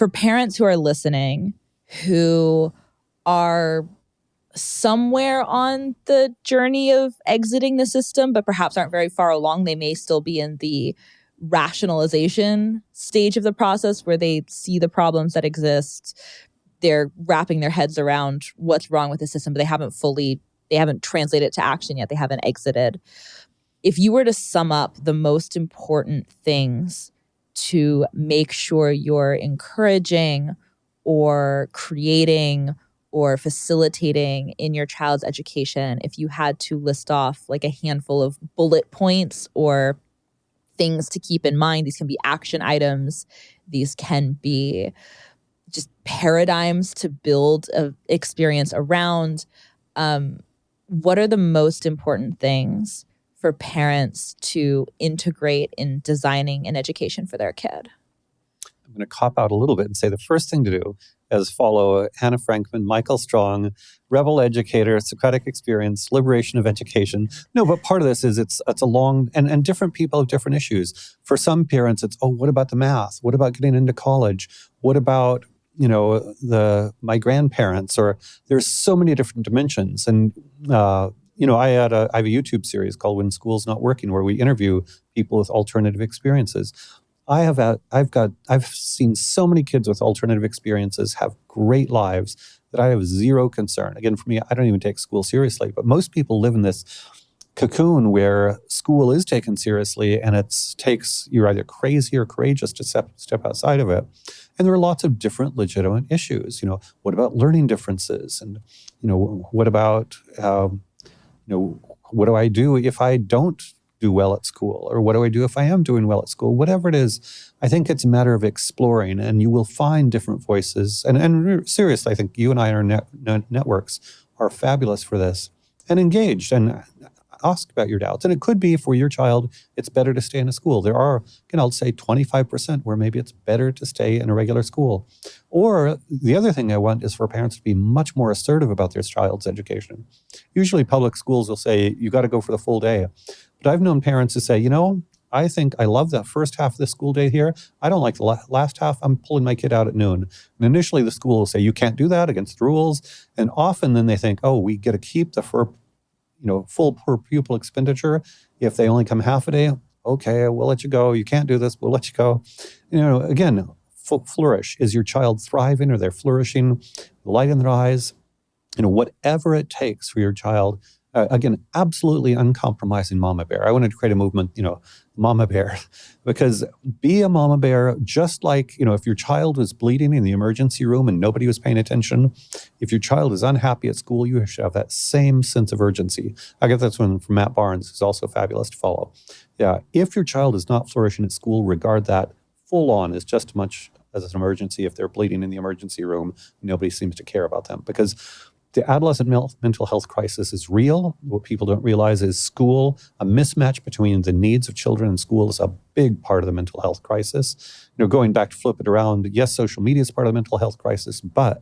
for parents who are listening, who are somewhere on the journey of exiting the system, but perhaps aren't very far along, they may still be in the rationalization stage of the process where they see the problems that exist. They're wrapping their heads around what's wrong with the system, but they haven't translated it to action yet. They haven't exited. If you were to sum up the most important things to make sure you're encouraging or creating or facilitating in your child's education, if you had to list off like a handful of bullet points or things to keep in mind, these can be action items, these can be just paradigms to build an experience around. What are the most important things for parents to integrate in designing an education for their kid? I'm going to cop out a little bit and say the first thing to do is follow Hannah Frankman, Michael Strong, Rebel Educator, Socratic Experience, Liberation of Education. No, but part of this is it's a long, and different people have different issues. For some parents, it's, what about the math? What about getting into college? What about, my grandparents? Or there's so many different dimensions. And, I have a YouTube series called When School's Not Working, where we interview people with alternative experiences. I've seen so many kids with alternative experiences have great lives that I have zero concern. Again, for me, I don't even take school seriously, but most people live in this cocoon where school is taken seriously and you're either crazy or courageous to step outside of it. And there are lots of different legitimate issues. What about learning differences? And, what about, what do I do if I don't do well at school? Or what do I do if I am doing well at school? Whatever it is, I think it's a matter of exploring, and you will find different voices. And seriously, I think you and I, our networks are fabulous for this. And engaged and ask about your doubts. And it could be for your child, it's better to stay in a school. There are, I'll say 25% where maybe it's better to stay in a regular school. Or the other thing I want is for parents to be much more assertive about their child's education. Usually public schools will say, you got to go for the full day. But I've known parents who say, I think I love the first half of the school day here. I don't like the last half. I'm pulling my kid out at noon. And initially the school will say, you can't do that against the rules. And often then they think, we get to keep the full per pupil expenditure. If they only come half a day, okay, we'll let you go. You can't do this, we'll let you go. Again, flourish. Is your child thriving? Are they flourishing? Light in their eyes? Whatever it takes for your child. Again, absolutely uncompromising mama bear. I wanted to create a movement, mama bear, because be a mama bear, just like, if your child was bleeding in the emergency room and nobody was paying attention, if your child is unhappy at school, you should have that same sense of urgency. I get this one from Matt Barnes, who's also fabulous to follow. Yeah, if your child is not flourishing at school, regard that full on as just as much as an emergency. If they're bleeding in the emergency room, nobody seems to care about them, because the adolescent mental health crisis is real. What people don't realize is a mismatch between the needs of children and school is a big part of the mental health crisis. Going back to flip it around, yes, social media is part of the mental health crisis, but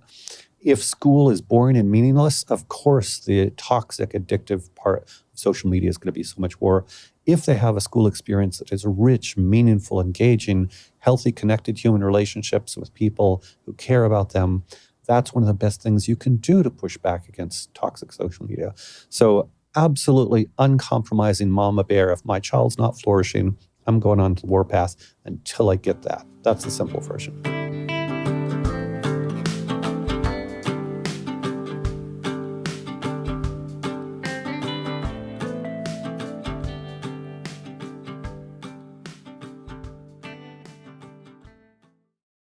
if school is boring and meaningless, of course, the toxic, addictive part of social media is going to be so much more. If they have a school experience that is rich, meaningful, engaging, healthy, connected human relationships with people who care about them, that's one of the best things you can do to push back against toxic social media. So absolutely uncompromising mama bear. If my child's not flourishing, I'm going on to the warpath until I get that. That's the simple version.